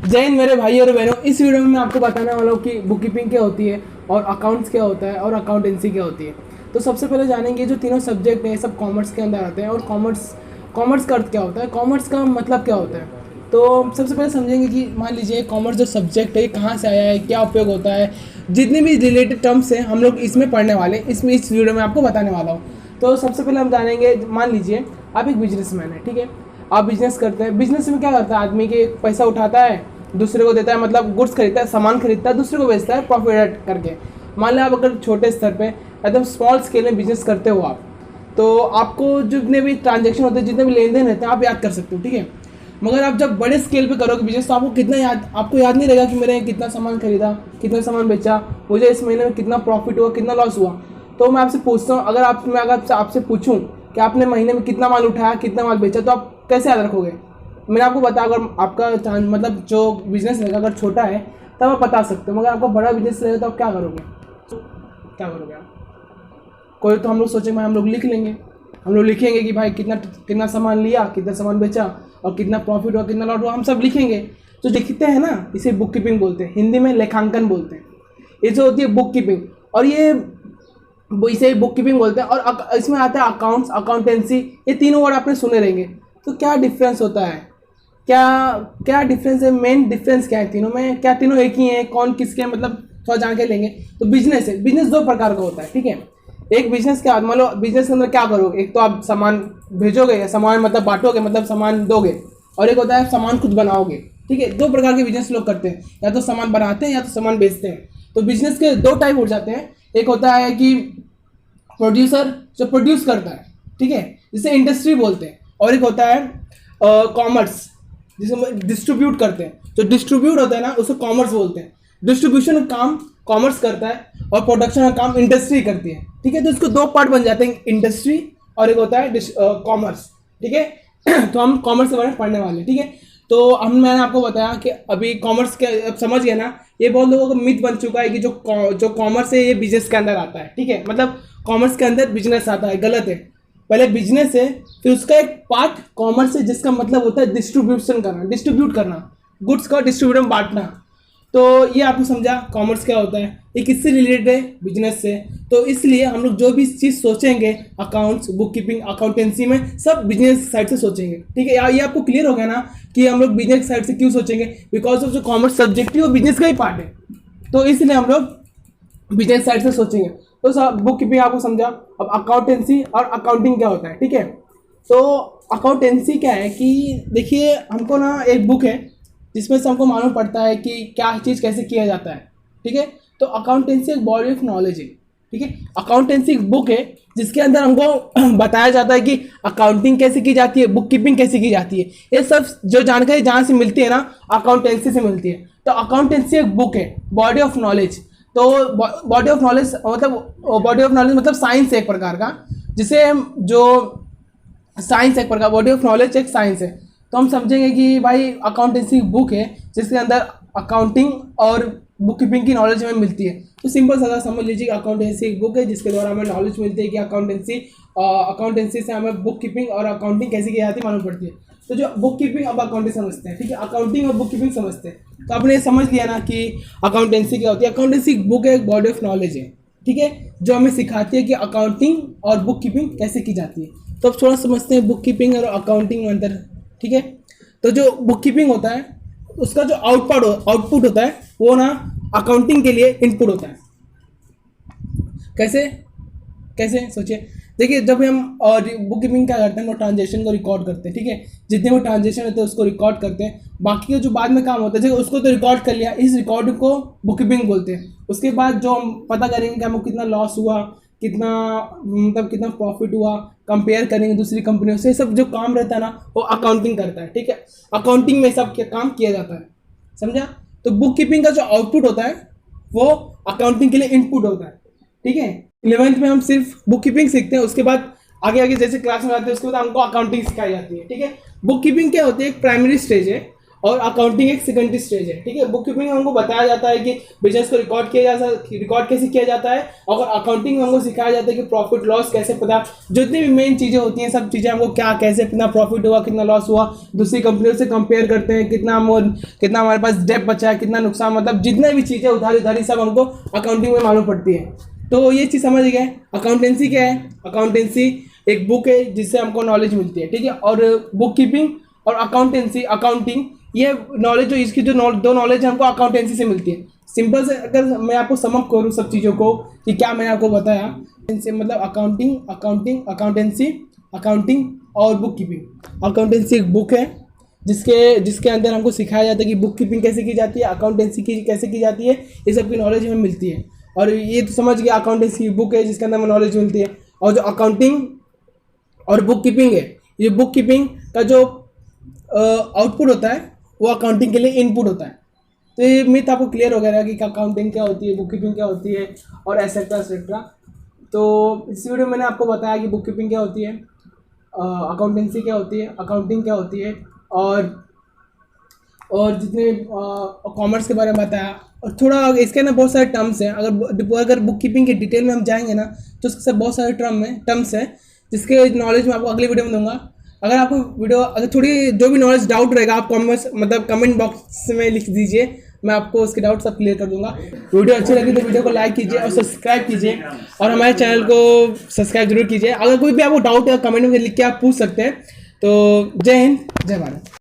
जय हिंद मेरे भाई और बहनों। इस वीडियो में मैं आपको बताने वाला हूँ कि बुक कीपिंग क्या होती है और अकाउंट्स क्या होता है और अकाउंटेंसी क्या होती है। तो सबसे पहले जानेंगे जो तीनों सब्जेक्ट हैं सब कॉमर्स के अंदर आते हैं और कॉमर्स का अर्थ क्या होता है, कॉमर्स का मतलब क्या होता है। तो सबसे पहले समझेंगे कि मान लीजिए कॉमर्स जो सब्जेक्ट है ये कहाँ से आया है, क्या उपयोग होता है, जितने भी रिलेटेड टर्म्स हैं हम लोग इसमें पढ़ने वाले हैं, इसमें इस वीडियो में आपको बताने वाला हूँ। तो सबसे पहले हम जानेंगे, मान लीजिए आप एक बिजनेसमैन है, ठीक है। आप बिजनेस करते हैं, बिजनेस में क्या करता है आदमी के पैसा उठाता है, दूसरे को देता है, मतलब गुड्स खरीदता है, सामान खरीदता है, दूसरे को बेचता है प्रॉफिट करके। मान लो आप अगर छोटे स्तर पे एकदम स्मॉल स्केल में बिजनेस करते हो आप, तो आपको जितने भी ट्रांजेक्शन होते हैं, जितने भी लेन देन रहते हैं आप याद कर सकते हो, ठीक है। मगर आप जब बड़े स्केल पे करोगे बिजनेस तो आपको याद नहीं रहेगा कि मैंने कितना सामान खरीदा, कितना सामान बेचा, मुझे इस महीने में कितना प्रॉफिट हुआ, कितना लॉस हुआ। तो मैं आपसे पूछता हूँ, अगर आपसे पूछूँ कि आपने महीने में कितना माल उठाया, कितना माल बेचा, तो आप कैसे याद रखोगे। मैंने आपको बताया, अगर आपका मतलब जो बिजनेस रहेगा अगर छोटा है तब आप बता सकते हो, मगर आपका बड़ा बिजनेस रहेगा तो आप क्या करोगे, आप कोई तो हम लोग सोचेंगे भाई हम लोग लिख लेंगे, हम लोग लिखेंगे कि भाई कितना कितना सामान लिया, कितना सामान बेचा और कितना प्रॉफिट हुआ, कितना लॉस हुआ, हम सब लिखेंगे। जो लिखते हैं ना इसे बुक कीपिंग बोलते हैं, हिंदी में लेखांकन बोलते हैं। ये जो होती है बुक कीपिंग, और ये इसे बुक कीपिंग बोलते हैं। और इसमें आता है अकाउंट्स, अकाउंटेंसी, ये तीनों वर्ड आपने सुने रहेंगे। तो क्या डिफरेंस होता है, क्या क्या डिफरेंस है, मेन डिफरेंस क्या है तीनों में, क्या तीनों एक ही हैं, कौन किसके, मतलब थोड़ा जान के लेंगे। तो बिजनेस है, बिजनेस दो प्रकार का होता है, ठीक है। एक बिजनेस के मान लो बिजनेस के अंदर क्या करोगे, एक तो आप सामान भेजोगे या सामान मतलब बांटोगे, मतलब सामान दोगे, और एक होता है सामान खुद बनाओगे, ठीक है। दो प्रकार के बिजनेस लोग करते हैं, या तो सामान बनाते हैं या तो सामान बेचते हैं। तो बिजनेस के दो टाइप हो जाते हैं, एक होता है कि प्रोड्यूसर जो प्रोड्यूस करता है, ठीक है, जिसे इंडस्ट्री बोलते हैं, और एक होता है कॉमर्स जिसे डिस्ट्रीब्यूट करते हैं। जो डिस्ट्रीब्यूट होता है ना उसे कॉमर्स बोलते हैं। डिस्ट्रीब्यूशन का काम कॉमर्स करता है और प्रोडक्शन का काम इंडस्ट्री करती है, ठीक है। तो इसको दो पार्ट बन जाते हैं, इंडस्ट्री और एक होता है कॉमर्स, ठीक है। तो हम कॉमर्स के बारे में पढ़ने वाले हैं, ठीक है। तो मैंने आपको बताया कि अभी कॉमर्स के, अब समझ गया ना, ये बहुत लोगों को मिथ बन चुका है कि जो कॉमर्स है ये बिजनेस के अंदर आता है, ठीक है, मतलब कॉमर्स के अंदर बिजनेस आता है, गलत है। पहले बिजनेस है, फिर उसका एक पार्ट कॉमर्स है, जिसका मतलब होता है डिस्ट्रीब्यूशन करना, डिस्ट्रीब्यूट करना, गुड्स का डिस्ट्रीब्यूट में बांटना। तो ये आपको समझा कॉमर्स क्या होता है, ये किससे रिलेटेड है, बिजनेस से। तो इसलिए हम लोग जो भी चीज़ सोचेंगे अकाउंट्स, बुक कीपिंग, अकाउंटेंसी में, सब बिजनेस साइड से सोचेंगे, ठीक है। ये आपको क्लियर हो गया ना कि हम लोग बिजनेस साइड से क्यों सोचेंगे, बिकॉज ऑफ जो कॉमर्स सब्जेक्ट है वो बिजनेस का ही पार्ट है, तो इसलिए हम लोग बिजनेस साइड से सोचेंगे। तो सब बुक कीपिंग आपको समझा। अब अकाउंटेंसी और अकाउंटिंग क्या होता है, ठीक है। तो अकाउंटेंसी क्या है कि देखिए, हमको ना एक बुक है जिसमें से हमको मालूम पड़ता है कि क्या चीज़ कैसे किया जाता है, ठीक है। तो अकाउंटेंसी एक बॉडी ऑफ नॉलेज है, ठीक है। अकाउंटेंसी एक बुक है जिसके अंदर हमको बताया जाता है कि अकाउंटिंग कैसे की जाती है, बुक कीपिंग कैसे की जाती है। ये सब जो जानकारी जहाँ से मिलती है ना, अकाउंटेंसी से मिलती है। तो अकाउंटेंसी एक बुक है, बॉडी ऑफ नॉलेज। तो बॉडी ऑफ नॉलेज मतलब साइंस है एक प्रकार का, जिसे जो साइंस एक प्रकार, बॉडी ऑफ नॉलेज एक साइंस है। तो हम समझेंगे कि भाई अकाउंटेंसी बुक है जिसके अंदर अकाउंटिंग और बुक कीपिंग की नॉलेज हमें मिलती है। तो सिंपल सा समझ लीजिए, अकाउंटेंसी बुक है जिसके द्वारा हमें नॉलेज मिलती है कि अकाउंटेंसी से हमें बुक कीपिंग और अकाउंटिंग कैसे की जाती है मालूम पड़ती है। तो जो बुक कीपिंग अब अकाउंटिंग समझते हैं, ठीक है, अकाउंटिंग और बुक कीपिंग समझते हैं। तो आपने समझ लिया ना कि अकाउंटेंसी क्या होती है। अकाउंटेंसी बुक है, एक बॉडी ऑफ नॉलेज है, ठीक है, जो हमें सिखाती है कि अकाउंटिंग और बुक कीपिंग कैसे की जाती है। तो अब थोड़ा समझते हैं बुक कीपिंग और अकाउंटिंग में अंतर, ठीक है। तो जो बुक कीपिंग होता है उसका जो आउटपुट होता है वो ना अकाउंटिंग के लिए इनपुट होता है। कैसे कैसे सोचिए, देखिए, जब हम बुक कीपिंग क्या करते हैं, वो ट्रांजेक्शन को रिकॉर्ड करते हैं, ठीक है। जितने वो ट्रांजेक्शन होते हैं उसको रिकॉर्ड करते हैं। बाकी का जो बाद में काम होता है, उसको तो रिकॉर्ड कर लिया, इस रिकॉर्ड को बुक कीपिंग बोलते हैं। उसके बाद जो हम पता करेंगे कि हमको कितना लॉस हुआ, कितना मतलब कितना प्रॉफिट हुआ, कंपेयर करेंगे दूसरी कंपनियों से, सब जो काम रहता है ना वो अकाउंटिंग करता है, ठीक है। अकाउंटिंग में सब काम किया जाता है, समझा। तो बुक कीपिंग का जो आउटपुट होता है वो अकाउंटिंग के लिए इनपुट होता है, ठीक है। 11th में हम सिर्फ बुक कीपिंग सीखते हैं, उसके बाद आगे आगे जैसे क्लास में आते हैं उसके बाद हमको अकाउंटिंग सिखाई जाती है, ठीक है। बुक कीपिंग क्या होती है, एक प्राइमरी स्टेज है और अकाउंटिंग एक सेकेंडरी स्टेज है, ठीक है। बुक कीपिंग में हमको बताया जाता है कि बिजनेस को रिकॉर्ड कैसे किया जाता है, और अकाउंटिंग में हमको सिखाया जाता है कि प्रॉफिट लॉस कैसे पता, जितनी भी मेन चीज़ें होती हैं सब चीज़ें हमको क्या कैसे कितना प्रॉफिट हुआ कितना लॉस हुआ, दूसरी कंपनियों से कंपेयर करते हैं, कितना हमारे पास डेट बचा है, कितना नुकसान, मतलब जितने भी चीज़ें उधारी सब हमको अकाउंटिंग में मालूम पड़ती है। तो ये चीज़ समझ गए। अकाउंटेंसी क्या है? अकाउंटेंसी एक बुक है जिससे हमको नॉलेज मिलती है, ठीक है। और बुक कीपिंग और अकाउंटिंग ये नॉलेज जो इसकी जो दो नॉलेज हमको अकाउंटेंसी से मिलती है। सिंपल से अगर मैं आपको समअप करूँ सब चीज़ों को कि क्या मैंने आपको बताया, इनसे मतलब अकाउंटिंग और बुक कीपिंग। अकाउंटेंसी एक बुक है जिसके अंदर हमको सिखाया जाता है कि बुक कीपिंग कैसे की जाती है, अकाउंटेंसी की कैसे की जाती है, ये सब की नॉलेज हमें मिलती है। और ये तो समझ गया अकाउंटेंसी की बुक है जिसके अंदर हमें नॉलेज मिलती है। और जो अकाउंटिंग और बुक कीपिंग है, ये बुक कीपिंग का जो आउटपुट होता है वो अकाउंटिंग के लिए इनपुट होता है। तो ये मिथ आपको क्लियर हो गया कि अकाउंटिंग क्या होती है, बुक कीपिंग क्या होती है और एसेट्रा। तो इस वीडियो में मैंने आपको बताया कि बुक कीपिंग क्या होती है, अकाउंटेंसी क्या होती है, अकाउंटिंग क्या होती है, और जितने कॉमर्स के बारे में बताया। और थोड़ा इसके अंदर बहुत सारे टर्म्स हैं, अगर बुक कीपिंग के डिटेल में हम जाएंगे ना तो उसके बहुत सारे टर्म्स हैं जिसके नॉलेज मैं आपको अगली वीडियो में दूंगा। अगर आपको अगर थोड़ी जो भी नॉलेज डाउट रहेगा आप कमेंट बॉक्स में लिख दीजिए, मैं आपको उसके डाउट सब क्लियर कर दूंगा। वीडियो अच्छी लगी तो वीडियो को लाइक कीजिए और सब्सक्राइब कीजिए, और हमारे चैनल को सब्सक्राइब जरूर कीजिए। अगर कोई भी आपको डाउट है कमेंट में लिख के आप पूछ सकते हैं। तो जय हिंद, जय भारत।